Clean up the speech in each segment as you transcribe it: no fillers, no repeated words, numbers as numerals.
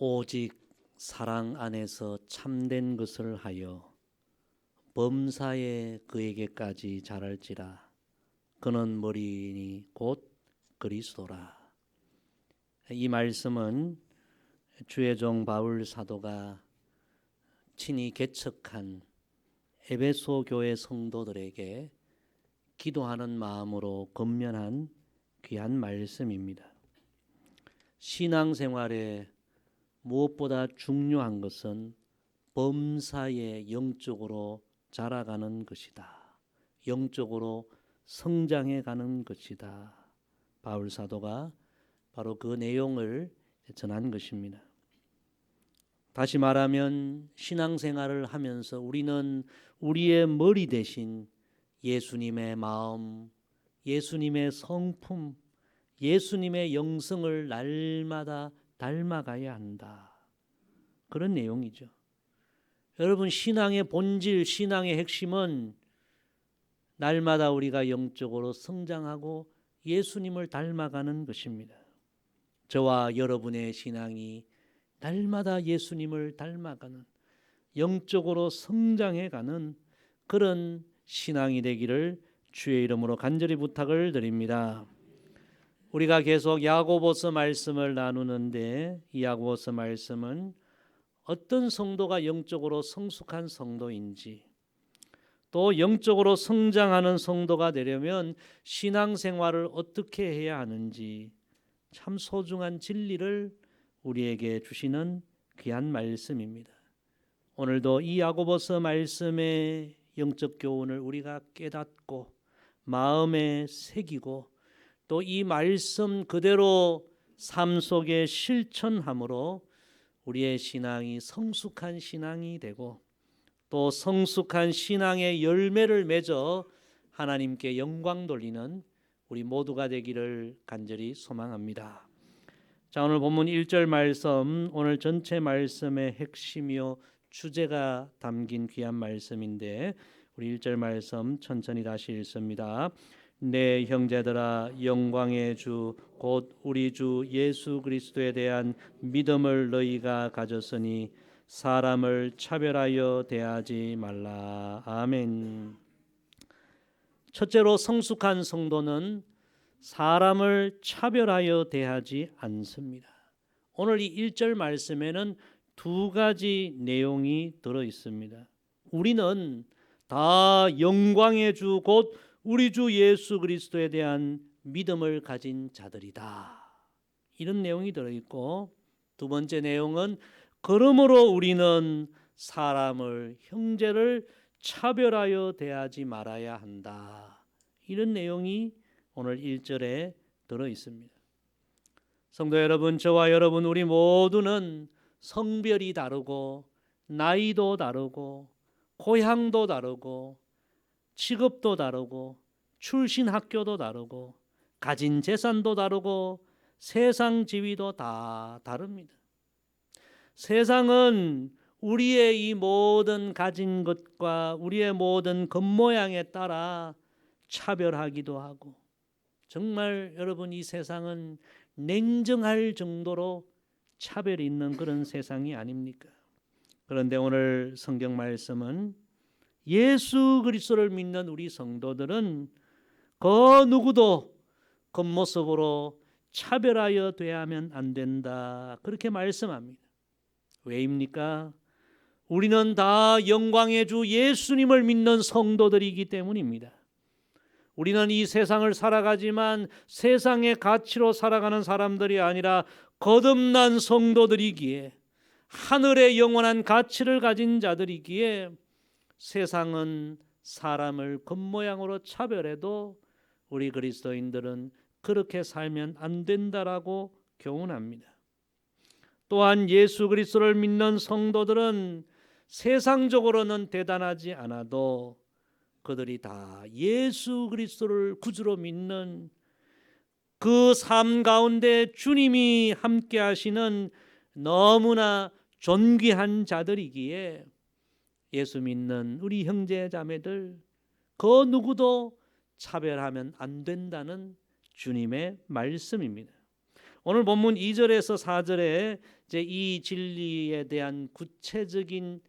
오직 사랑 안에서 참된 것을 하여 범사에 그에게까지 자랄지라. 그는 머리이니 곧 그리스도라. 이 말씀은 주의 종 바울 사도가 친히 개척한 에베소 교회 성도들에게 기도하는 마음으로 권면한 귀한 말씀입니다. 신앙생활에 무엇보다 중요한 것은 범사에 영적으로 자라가는 것이다. 영적으로 성장해 가는 것이다. 바울 사도가 바로 그 내용을 전한 것입니다. 다시 말하면 신앙생활을 하면서 우리는 우리의 머리 대신 예수님의 마음, 예수님의 성품, 예수님의 영성을 날마다 닮아가야 한다. 그런 내용이죠. 여러분, 신앙의 본질, 신앙의 핵심은 날마다 우리가 영적으로 성장하고 예수님을 닮아가는 것입니다. 저와 여러분의 신앙이 날마다 예수님을 닮아가는, 영적으로 성장해가는 그런 신앙이 되기를 주의 이름으로 간절히 부탁을 드립니다. 우리가 계속 야고보서 말씀을 나누는데 이 야고보서 말씀은 어떤 성도가 영적으로 성숙한 성도인지, 또 영적으로 성장하는 성도가 되려면 신앙생활을 어떻게 해야 하는지 참 소중한 진리를 우리에게 주시는 귀한 말씀입니다. 오늘도 이 야고보서 말씀의 영적 교훈을 우리가 깨닫고 마음에 새기고 또 이 말씀 그대로 삶 속에 실천함으로 우리의 신앙이 성숙한 신앙이 되고 또 성숙한 신앙의 열매를 맺어 하나님께 영광 돌리는 우리 모두가 되기를 간절히 소망합니다. 자, 오늘 본문 1절 말씀, 오늘 전체 말씀의 핵심이요 주제가 담긴 귀한 말씀인데 우리 1절 말씀 천천히 다시 읽습니다. 내 형제들아, 영광의 주 곧 우리 주 예수 그리스도에 대한 믿음을 너희가 가졌으니 사람을 차별하여 대하지 말라. 아멘. 첫째로 성숙한 성도는 사람을 차별하여 대하지 않습니다. 오늘 이 1절 말씀에는 두 가지 내용이 들어 있습니다. 우리는 다 영광의 주 곧 우리 주 예수 그리스도에 대한 믿음을 가진 자들이다. 이런 내용이 들어 있고, 두 번째 내용은 그러므로 우리는 사람을, 형제를 차별하여 대하지 말아야 한다. 이런 내용이 오늘 1절에 들어 있습니다. 성도 여러분, 저와 여러분 우리 모두는 성별이 다르고 나이도 다르고 고향도 다르고 직업도 다르고 출신 학교도 다르고 가진 재산도 다르고 세상 지위도 다 다릅니다. 세상은 우리의 이 모든 가진 것과 우리의 모든 겉모양에 따라 차별하기도 하고, 정말 여러분 이 세상은 냉정할 정도로 차별이 있는 그런 세상이 아닙니까? 그런데 오늘 성경 말씀은 예수 그리스도를 믿는 우리 성도들은 그 누구도 겉모습으로 차별하여 대하면 안 된다. 그렇게 말씀합니다. 왜입니까? 우리는 다 영광의 주 예수님을 믿는 성도들이기 때문입니다. 우리는 이 세상을 살아가지만 세상의 가치로 살아가는 사람들이 아니라 거듭난 성도들이기에, 하늘의 영원한 가치를 가진 자들이기에 세상은 사람을 겉모양으로 차별해도 우리 그리스도인들은 그렇게 살면 안 된다라고 교훈합니다. 또한 예수 그리스도를 믿는 성도들은 세상적으로는 대단하지 않아도 그들이 다 예수 그리스도를 구주로 믿는 그 삶 가운데 주님이 함께 하시는 너무나 존귀한 자들이기에 예수 믿는 우리 형제 자매들 그 누구도 차별하면 안 된다는 주님의 말씀입니다. 오늘 본문 2절에서 4절에 이제 이 진리에 대한 구체적인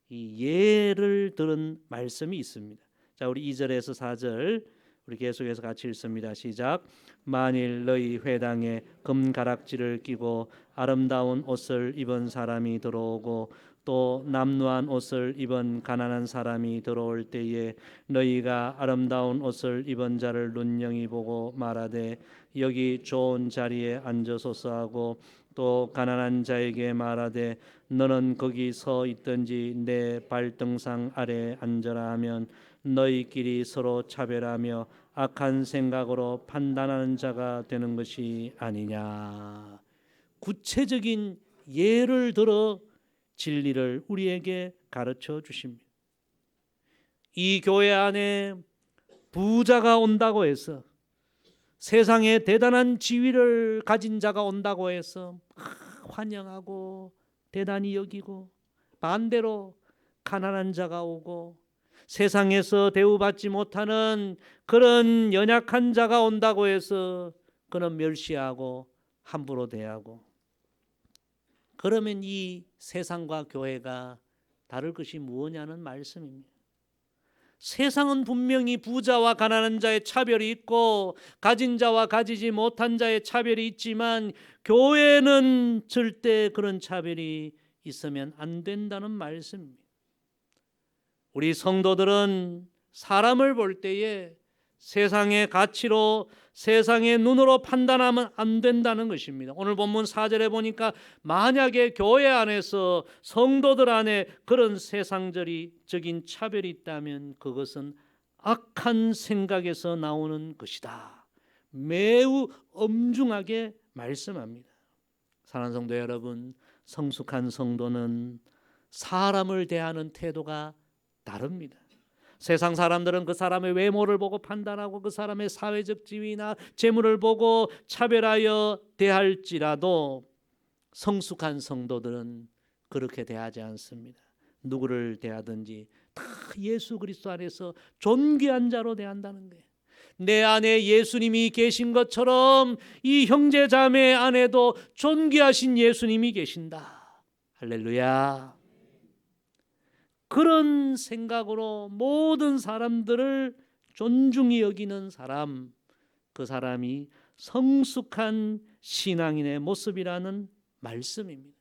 이 예를 들은 말씀이 있습니다. 자, 우리 2절에서 4절 우리 계속해서 같이 읽습니다. 시작. 만일 너희 회당에 금가락지를 끼고 아름다운 옷을 입은 사람이 들어오고 또 남루한 옷을 입은 가난한 사람이 들어올 때에 너희가 아름다운 옷을 입은 자를 눈여기 보고 말하되 여기 좋은 자리에 앉으소서 하고 또 가난한 자에게 말하되 너는 거기 서 있든지 내 발등상 아래 앉으라 하면 너희끼리 서로 차별하며 악한 생각으로 판단하는 자가 되는 것이 아니냐. 구체적인 예를 들어 진리를 우리에게 가르쳐 주십니다. 이 교회 안에 부자가 온다고 해서, 세상에 대단한 지위를 가진 자가 온다고 해서 환영하고 대단히 여기고, 반대로 가난한 자가 오고 세상에서 대우받지 못하는 그런 연약한 자가 온다고 해서 그는 멸시하고 함부로 대하고, 그러면 이 세상과 교회가 다를 것이 무엇냐는 말씀입니다. 세상은 분명히 부자와 가난한 자의 차별이 있고 가진 자와 가지지 못한 자의 차별이 있지만 교회는 절대 그런 차별이 있으면 안 된다는 말씀입니다. 우리 성도들은 사람을 볼 때에 세상의 가치로, 세상의 눈으로 판단하면 안 된다는 것입니다. 오늘 본문 4절에 보니까 만약에 교회 안에서 성도들 안에 그런 세상적인 차별이 있다면 그것은 악한 생각에서 나오는 것이다. 매우 엄중하게 말씀합니다. 사랑하는 성도 여러분, 성숙한 성도는 사람을 대하는 태도가 다릅니다. 세상 사람들은 그 사람의 외모를 보고 판단하고 그 사람의 사회적 지위나 재물을 보고 차별하여 대할지라도 성숙한 성도들은 그렇게 대하지 않습니다. 누구를 대하든지 다 예수 그리스도 안에서 존귀한 자로 대한다는 거예요. 내 안에 예수님이 계신 것처럼 이 형제 자매 안에도 존귀하신 예수님이 계신다. 할렐루야. 그런 생각으로 모든 사람들을 존중히 여기는 사람, 그 사람이 성숙한 신앙인의 모습이라는 말씀입니다.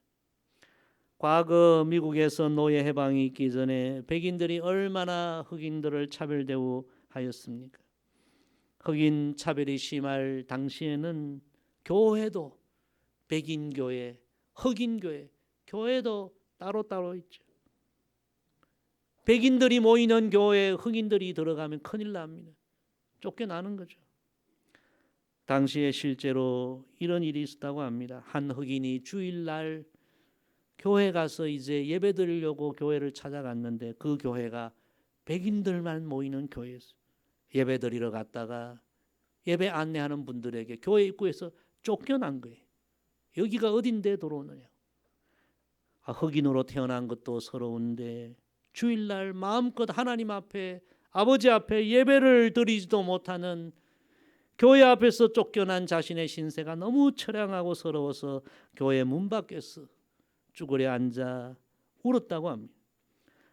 과거 미국에서 노예 해방이 있기 전에 백인들이 얼마나 흑인들을 차별 대우하였습니까? 흑인 차별이 심할 당시에는 교회도 백인 교회, 흑인 교회, 교회도 따로따로 있죠. 백인들이 모이는 교회에 흑인들이 들어가면 큰일 납니다. 쫓겨나는 거죠. 당시에 실제로 이런 일이 있었다고 합니다. 한 흑인이 주일날 교회 가서 이제 예배 드리려고 교회를 찾아갔는데 그 교회가 백인들만 모이는 교회였어요. 예배 드리러 갔다가 예배 안내하는 분들에게 교회 입구에서 쫓겨난 거예요. 여기가 어딘데 들어오느냐. 흑인으로 태어난 것도 서러운데 주일날 마음껏 하나님 앞에, 아버지 앞에 예배를 드리지도 못하는 교회 앞에서 쫓겨난 자신의 신세가 너무 처량하고 서러워서 교회 문 밖에서 쭈그려 앉아 울었다고 합니다.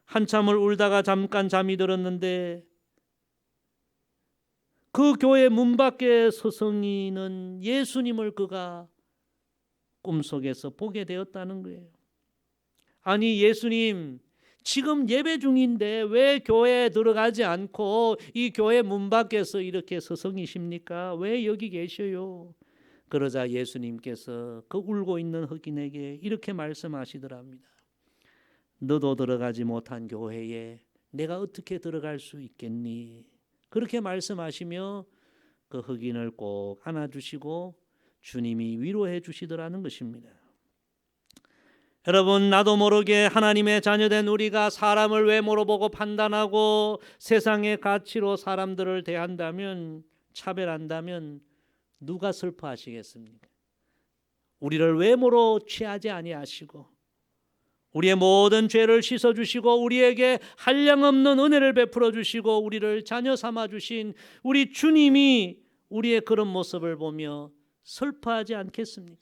한참을 울다가 잠깐 잠이 들었는데 그 교회 문 밖에 서성이는 예수님을 그가 꿈속에서 보게 되었다는 거예요. 아니, 예수님, 지금 예배 중인데 왜 교회에 들어가지 않고 이 교회 문 밖에서 이렇게 서성이십니까? 왜 여기 계셔요? 그러자 예수님께서 그 울고 있는 흑인에게 이렇게 말씀하시더랍니다. 너도 들어가지 못한 교회에 내가 어떻게 들어갈 수 있겠니? 그렇게 말씀하시며 그 흑인을 꼭 안아주시고 주님이 위로해 주시더라는 것입니다. 여러분, 나도 모르게 하나님의 자녀된 우리가 사람을 외모로 보고 판단하고 세상의 가치로 사람들을 대한다면, 차별한다면 누가 슬퍼하시겠습니까? 우리를 외모로 취하지 아니하시고 우리의 모든 죄를 씻어주시고 우리에게 한량없는 은혜를 베풀어 주시고 우리를 자녀 삼아 주신 우리 주님이 우리의 그런 모습을 보며 슬퍼하지 않겠습니까?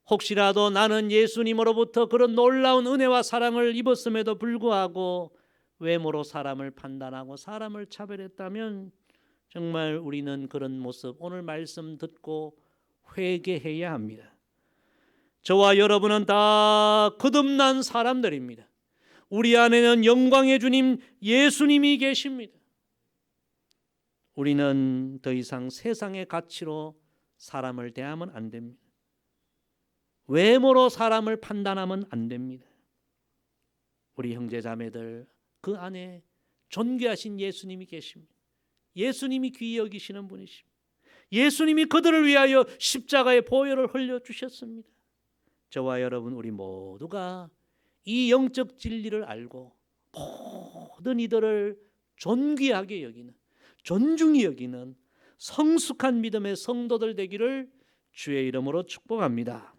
혹시라도 나는 예수님으로부터 그런 놀라운 은혜와 사랑을 입었음에도 불구하고 외모로 사람을 판단하고 사람을 차별했다면 정말 우리는 그런 모습 오늘 말씀 듣고 회개해야 합니다. 저와 여러분은 다 거듭난 사람들입니다. 우리 안에는 영광의 주님 예수님이 계십니다. 우리는 더 이상 세상의 가치로 사람을 대하면 안 됩니다. 외모로 사람을 판단하면 안 됩니다. 우리 형제자매들 그 안에 존귀하신 예수님이 계십니다. 예수님이 귀히 여기시는 분이십니다. 예수님이 그들을 위하여 십자가의 보혈을 흘려주셨습니다. 저와 여러분 우리 모두가 이 영적 진리를 알고 모든 이들을 존귀하게 여기는, 존중히 여기는 성숙한 믿음의 성도들 되기를 주의 이름으로 축복합니다.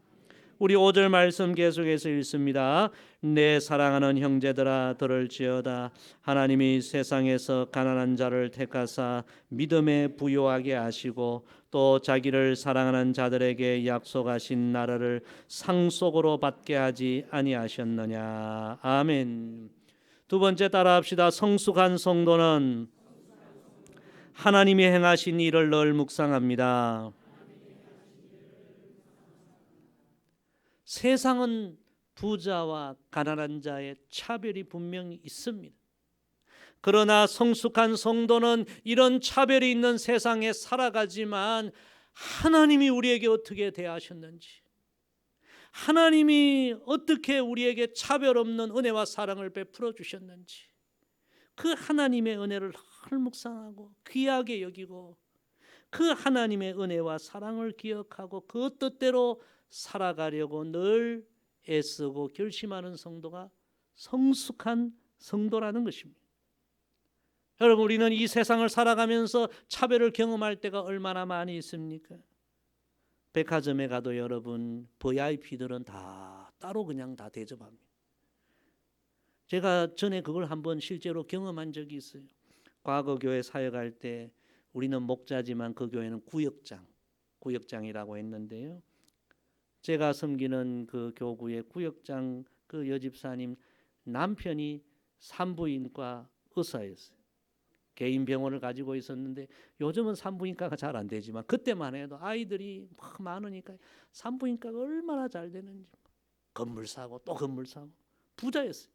우리 5절 말씀 계속해서 읽습니다. 내 사랑하는 형제들아 들을지어다. 하나님이 세상에서 가난한 자를 택하사 믿음에 부요하게 하시고 또 자기를 사랑하는 자들에게 약속하신 나라를 상속으로 받게 하지 아니하셨느냐. 아멘. 두 번째 따라합시다. 성숙한 성도는 하나님이 행하신 일을 늘 묵상합니다. 세상은 부자와 가난한 자의 차별이 분명히 있습니다. 그러나 성숙한 성도는 이런 차별이 있는 세상에 살아가지만 하나님이 우리에게 어떻게 대하셨는지, 하나님이 어떻게 우리에게 차별 없는 은혜와 사랑을 베풀어 주셨는지 그 하나님의 은혜를 늘 묵상하고 귀하게 여기고 그 하나님의 은혜와 사랑을 기억하고 그 뜻대로 살아가려고 늘 애쓰고 결심하는 성도가 성숙한 성도라는 것입니다. 여러분 우리는 이 세상을 살아가면서 차별을 경험할 때가 얼마나 많이 있습니까? 백화점에 가도 여러분 VIP들은 다 따로 그냥 다 대접합니다. 제가 전에 그걸 한번 실제로 경험한 적이 있어요. 과거 교회 사역할 때 우리는 목자지만 그 교회는 구역장이라고 했는데요. 제가 섬기는 그 교구의 구역장 그 여집사님 남편이 산부인과 의사였어요. 개인 병원을 가지고 있었는데 요즘은 산부인과가 잘 안 되지만 그때만 해도 아이들이 막 많으니까 산부인과가 얼마나 잘 되는지 건물 사고 또 건물 사고 부자였어요.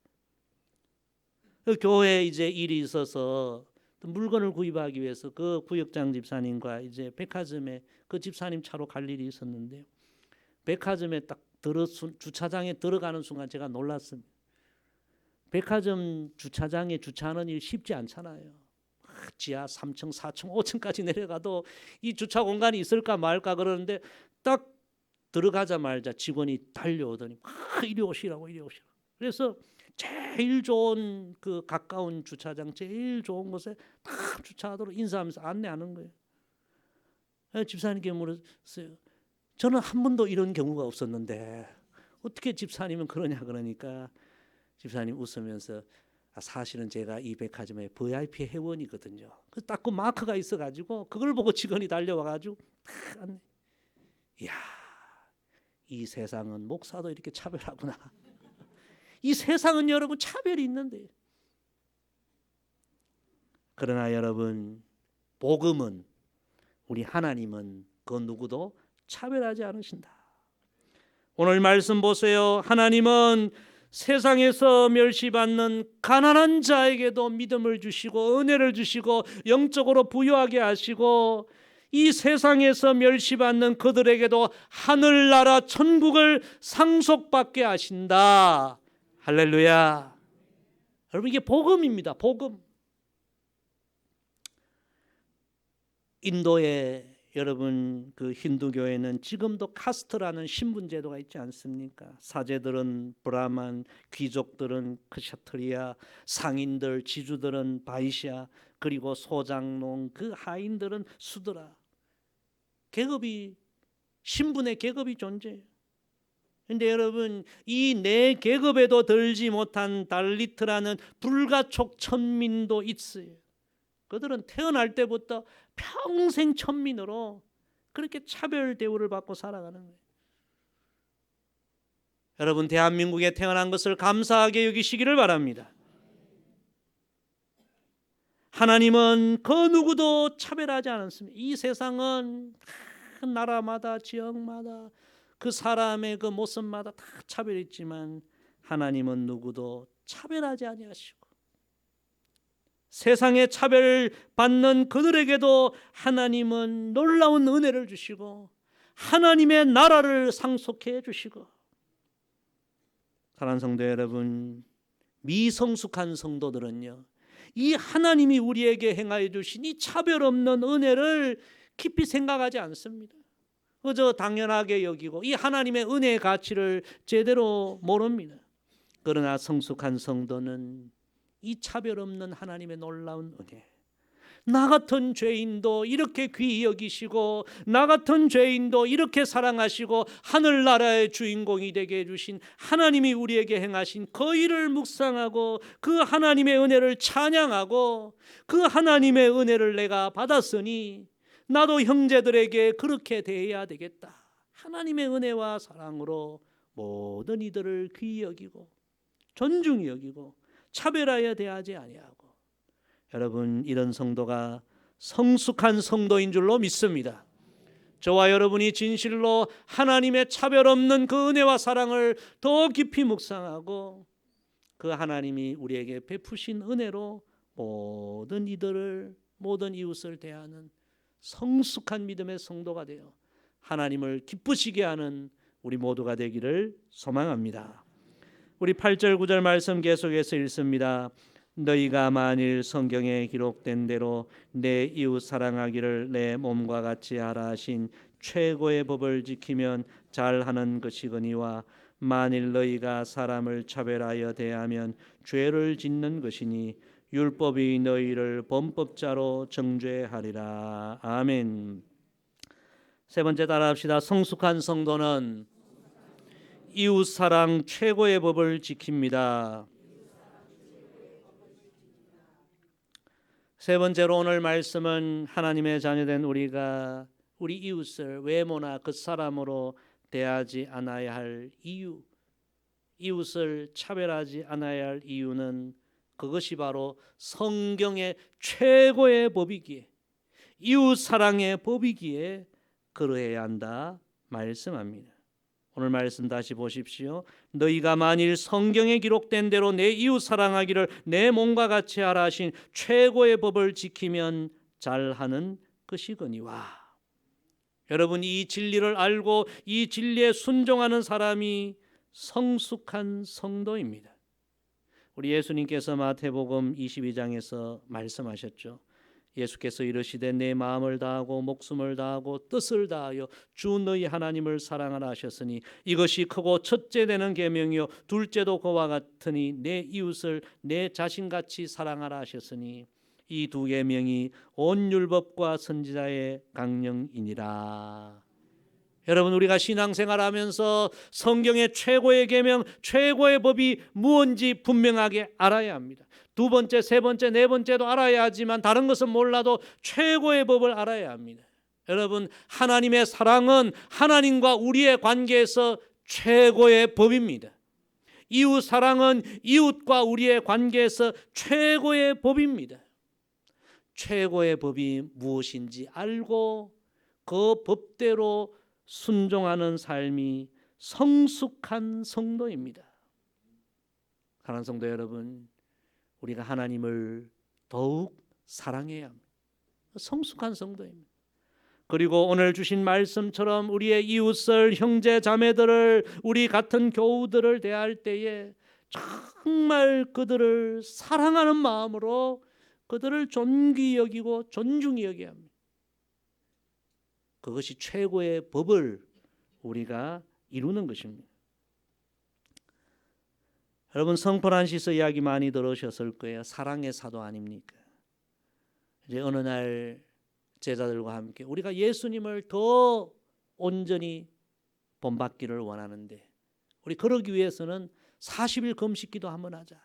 그 교회에 이제 일이 있어서 물건을 구입하기 위해서 그 구역장 집사님과 이제 백화점에 그 집사님 차로 갈 일이 있었는데요. 백화점에 딱 주차장에 들어가는 순간 제가 놀랐습니다. 백화점 주차장에 주차하는 일 쉽지 않잖아요. 지하 3층, 4층, 5층까지 내려가도 이 주차 공간이 있을까 말까 그러는데 딱 들어가자마자 직원이 달려오더니 이리 오시라고. 그래서 제일 좋은 그 가까운 주차장, 제일 좋은 곳에 딱 주차하도록 인사하면서 안내하는 거예요. 집사님께 물었어요. 저는 한 번도 이런 경우가 없었는데 어떻게 집사님은 그러냐 그러니까 집사님 웃으면서 사실은 제가 이 백화점의 VIP 회원이거든요. 그 딱 그 마크가 있어가지고 그걸 보고 직원이 달려와가지고 딱 안내. 이야, 이 세상은 목사도 이렇게 차별하구나. 이 세상은 여러분 차별이 있는데. 그러나 여러분 복음은 우리 하나님은 그 누구도 차별하지 않으신다. 오늘 말씀 보세요. 하나님은 세상에서 멸시받는 가난한 자에게도 믿음을 주시고 은혜를 주시고 영적으로 부유하게 하시고 이 세상에서 멸시받는 그들에게도 하늘나라 천국을 상속받게 하신다. 할렐루야. 여러분 이게 복음입니다. 복음. 인도에 여러분 그 힌두교에는 지금도 카스트라는 신분제도가 있지 않습니까? 사제들은 브라만, 귀족들은 크샤트리아, 상인들, 지주들은 바이샤, 그리고 소장농, 그 하인들은 수드라. 계급이 신분의 계급이 존재해요. 그런데 여러분 이 네 계급에도 들지 못한 달리트라는 불가촉 천민도 있어요. 그들은 태어날 때부터 평생 천민으로 그렇게 차별 대우를 받고 살아가는 거예요. 여러분, 대한민국에 태어난 것을 감사하게 여기시기를 바랍니다. 하나님은 그 누구도 차별하지 않았습니다. 이 세상은 다 나라마다 지역마다 그 사람의 그 모습마다 다 차별이 있지만 하나님은 누구도 차별하지 아니하시고 세상에 차별받는 그들에게도 하나님은 놀라운 은혜를 주시고 하나님의 나라를 상속해 주시고, 사랑하는 성도 여러분, 미성숙한 성도들은요, 이 하나님이 우리에게 행하여 주신 이 차별 없는 은혜를 깊이 생각하지 않습니다. 그저 당연하게 여기고 이 하나님의 은혜의 가치를 제대로 모릅니다. 그러나 성숙한 성도는 이 차별 없는 하나님의 놀라운 은혜, 나 같은 죄인도 이렇게 귀히 여기시고 나 같은 죄인도 이렇게 사랑하시고 하늘나라의 주인공이 되게 해주신 하나님이 우리에게 행하신 그 일을 묵상하고 그 하나님의 은혜를 찬양하고 그 하나님의 은혜를 내가 받았으니 나도 형제들에게 그렇게 대해야 되겠다. 하나님의 은혜와 사랑으로 모든 이들을 귀히 여기고 존중히 여기고 차별하여 대하지 아니하고, 여러분, 이런 성도가 성숙한 성도인 줄로 믿습니다. 저와 여러분이 진실로 하나님의 차별 없는 그 은혜와 사랑을 더 깊이 묵상하고 그 하나님이 우리에게 베푸신 은혜로 모든 이들을, 모든 이웃을 대하는 성숙한 믿음의 성도가 되어 하나님을 기쁘시게 하는 우리 모두가 되기를 소망합니다. 우리 8절 9절 말씀 계속해서 읽습니다. 너희가 만일 성경에 기록된 대로 내 이웃 사랑하기를 내 몸과 같이 하라 하신 최고의 법을 지키면 잘하는 것이거니와 만일 너희가 사람을 차별하여 대하면 죄를 짓는 것이니 율법이 너희를 범법자로 정죄하리라. 아멘. 세 번째 따라합시다. 성숙한 성도는 이웃 사랑 최고의 법을 지킵니다. 세 번째로 오늘 말씀은 하나님의 자녀된 우리가 우리 이웃을 외모나 그 사람으로 대하지 않아야 할 이유, 이웃을 차별하지 않아야 할 이유는 그것이 바로 성경의 최고의 법이기에, 이웃 사랑의 법이기에 그러해야 한다 말씀합니다. 오늘 말씀 다시 보십시오. 너희가 만일 성경에 기록된 대로 내 이웃 사랑하기를 내 몸과 같이 하라 하신 최고의 법을 지키면 잘하는 것이거니와. 여러분, 이 진리를 알고 이 진리에 순종하는 사람이 성숙한 성도입니다. 우리 예수님께서 마태복음 22장에서 말씀하셨죠. 예수께서 이르시되 내 마음을 다하고 목숨을 다하고 뜻을 다하여 주 너희 하나님을 사랑하라 하셨으니 이것이 크고 첫째 되는 계명이요 둘째도 그와 같으니 내 이웃을 내 자신같이 사랑하라 하셨으니 이 두 계명이 온 율법과 선지자의 강령이니라. 여러분, 우리가 신앙생활하면서 성경의 최고의 계명, 최고의 법이 무엇인지 분명하게 알아야 합니다. 두 번째, 세 번째, 네 번째도 알아야 하지만 다른 것은 몰라도 최고의 법을 알아야 합니다. 여러분, 하나님의 사랑은 하나님과 우리의 관계에서 최고의 법입니다. 이웃 사랑은 이웃과 우리의 관계에서 최고의 법입니다. 최고의 법이 무엇인지 알고 그 법대로 순종하는 삶이 성숙한 성도입니다. 사랑하는 성도 여러분, 우리가 하나님을 더욱 사랑해야 합니다. 성숙한 성도입니다. 그리고 오늘 주신 말씀처럼 우리의 이웃을, 형제 자매들을, 우리 같은 교우들을 대할 때에 정말 그들을 사랑하는 마음으로 그들을 존귀히 여기고 존중히 여겨야 합니다. 그것이 최고의 법을 우리가 이루는 것입니다. 여러분, 성 프란시스 이야기 많이 들으셨을 거예요. 사랑의 사도 아닙니까? 이제 어느 날 제자들과 함께 우리가 예수님을 더 온전히 본받기를 원하는데 우리 그러기 위해서는 40일 금식기도 한번 하자.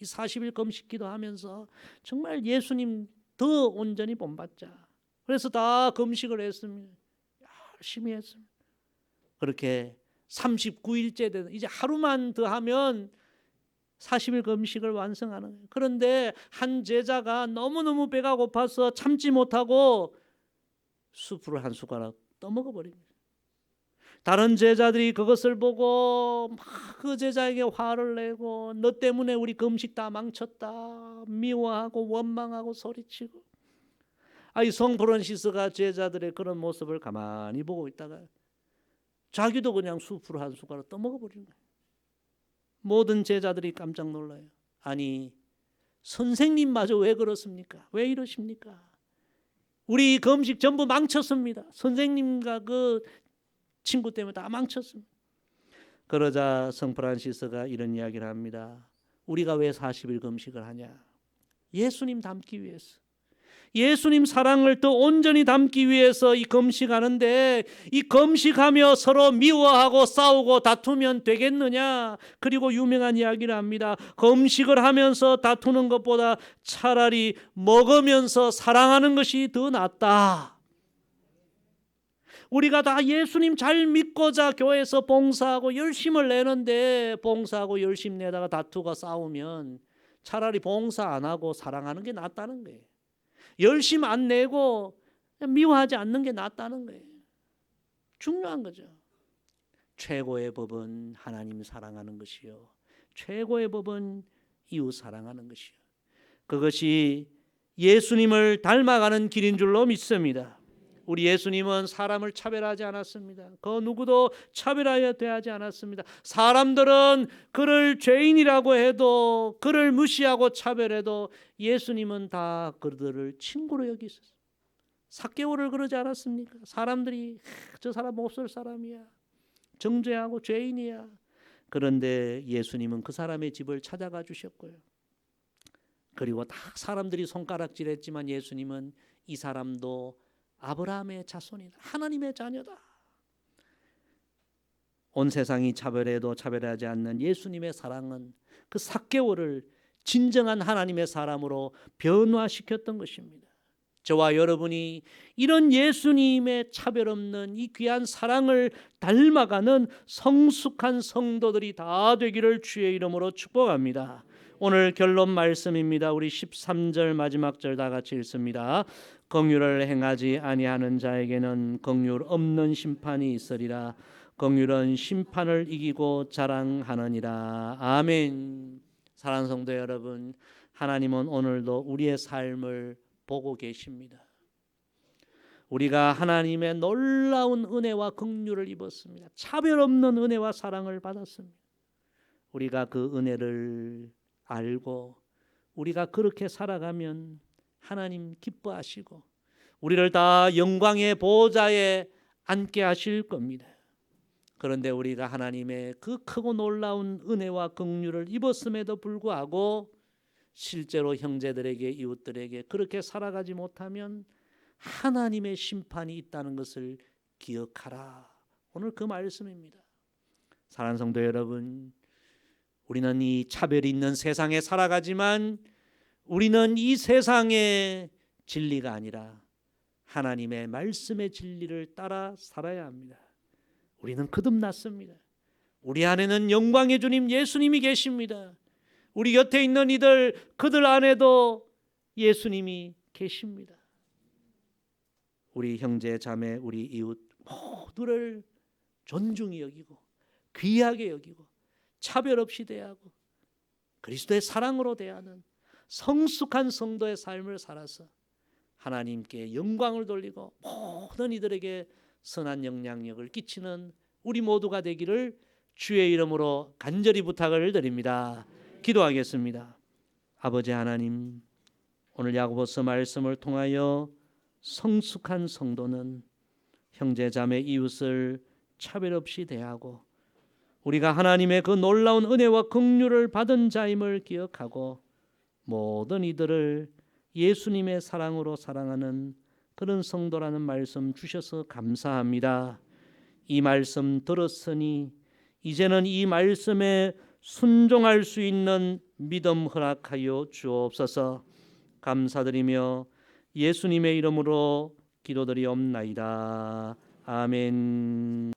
이 40일 금식기도 하면서 정말 예수님 더 온전히 본받자. 그래서 다 금식을 했습니다. 열심히 했습니다. 그렇게 39일째 되는 이제 하루만 더 하면 40일 금식을 완성하는 거예요. 그런데 한 제자가 너무너무 배가 고파서 참지 못하고 수프를 한 숟가락 떠먹어 버립니다. 다른 제자들이 그것을 보고 막 그 제자에게 화를 내고 너 때문에 우리 금식 다 망쳤다 미워하고 원망하고 소리치고 이 성 프란시스가 제자들의 그런 모습을 가만히 보고 있다가 자기도 그냥 수프를 한 숟가락 떠먹어 버린 거예요. 모든 제자들이 깜짝 놀라요. 아니 선생님마저 왜 그렇습니까? 왜 이러십니까? 우리 금식 전부 망쳤습니다. 선생님과 그 친구 때문에 다 망쳤습니다. 그러자 성 프란시스가 이런 이야기를 합니다. 우리가 왜 40일 금식을 하냐? 예수님 닮기 위해서. 예수님 사랑을 더 온전히 담기 위해서 이 금식하는데 이 금식하며 서로 미워하고 싸우고 다투면 되겠느냐? 그리고 유명한 이야기를 합니다. 금식을 하면서 다투는 것보다 차라리 먹으면서 사랑하는 것이 더 낫다. 우리가 다 예수님 잘 믿고자 교회에서 봉사하고 열심을 내는데 봉사하고 열심 내다가 다투고 싸우면 차라리 봉사 안 하고 사랑하는 게 낫다는 거예요. 열심 안 내고 미워하지 않는 게 낫다는 거예요. 중요한 거죠. 최고의 법은 하나님 사랑하는 것이요 최고의 법은 이웃 사랑하는 것이요 그것이 예수님을 닮아가는 길인 줄로 믿습니다. 우리 예수님은 사람을 차별하지 않았습니다. 그 누구도 차별하여 대하지 않았습니다. 사람들은 그를 죄인이라고 해도 그를 무시하고 차별해도 예수님은 다 그들을 친구로 여기셨어요. 삭개오를 그러지 않았습니까? 사람들이 저 사람 못 살 사람이야. 정죄하고 죄인이야. 그런데 예수님은 그 사람의 집을 찾아가 주셨고요. 그리고 다 사람들이 손가락질했지만 예수님은 이 사람도 아브라함의 자손이다. 하나님의 자녀다. 온 세상이 차별해도 차별하지 않는 예수님의 사랑은 그 삭개오를 진정한 하나님의 사람으로 변화시켰던 것입니다. 저와 여러분이 이런 예수님의 차별 없는 이 귀한 사랑을 닮아가는 성숙한 성도들이 다 되기를 주의 이름으로 축복합니다. 오늘 결론 말씀입니다. 우리 13절 마지막 절 다 같이 읽습니다. 긍휼을 행하지 아니하는 자에게는 긍휼 없는 심판이 있으리라. 긍휼은 심판을 이기고 자랑하느니라. 아멘. 사랑하는 성도 여러분, 하나님은 오늘도 우리의 삶을 보고 계십니다. 우리가 하나님의 놀라운 은혜와 긍휼을 입었습니다. 차별 없는 은혜와 사랑을 받았습니다. 우리가 그 은혜를 알고 우리가 그렇게 살아가면 하나님 기뻐하시고 우리를 다 영광의 보좌에 앉게 하실 겁니다. 그런데 우리가 하나님의 그 크고 놀라운 은혜와 긍휼을 입었음에도 불구하고 실제로 형제들에게 이웃들에게 그렇게 살아가지 못하면 하나님의 심판이 있다는 것을 기억하라. 오늘 그 말씀입니다. 사랑하는 성도 여러분, 우리는 이 차별이 있는 세상에 살아가지만 우리는 이 세상의 진리가 아니라 하나님의 말씀의 진리를 따라 살아야 합니다. 우리는 거듭났습니다. 우리 안에는 영광의 주님 예수님이 계십니다. 우리 곁에 있는 이들 그들 안에도 예수님이 계십니다. 우리 형제 자매 우리 이웃 모두를 존중히 여기고 귀하게 여기고 차별 없이 대하고 그리스도의 사랑으로 대하는 성숙한 성도의 삶을 살아서 하나님께 영광을 돌리고 모든 이들에게 선한 영향력을 끼치는 우리 모두가 되기를 주의 이름으로 간절히 부탁을 드립니다. 기도하겠습니다. 아버지 하나님, 오늘 야고보서 말씀을 통하여 성숙한 성도는 형제 자매 이웃을 차별 없이 대하고 우리가 하나님의 그 놀라운 은혜와 긍휼을 받은 자임을 기억하고 모든 이들을 예수님의 사랑으로 사랑하는 그런 성도라는 말씀 주셔서 감사합니다. 이 말씀 들었으니 이제는 이 말씀에 순종할 수 있는 믿음 허락하여 주옵소서. 감사드리며 예수님의 이름으로 기도드리옵나이다. 아멘.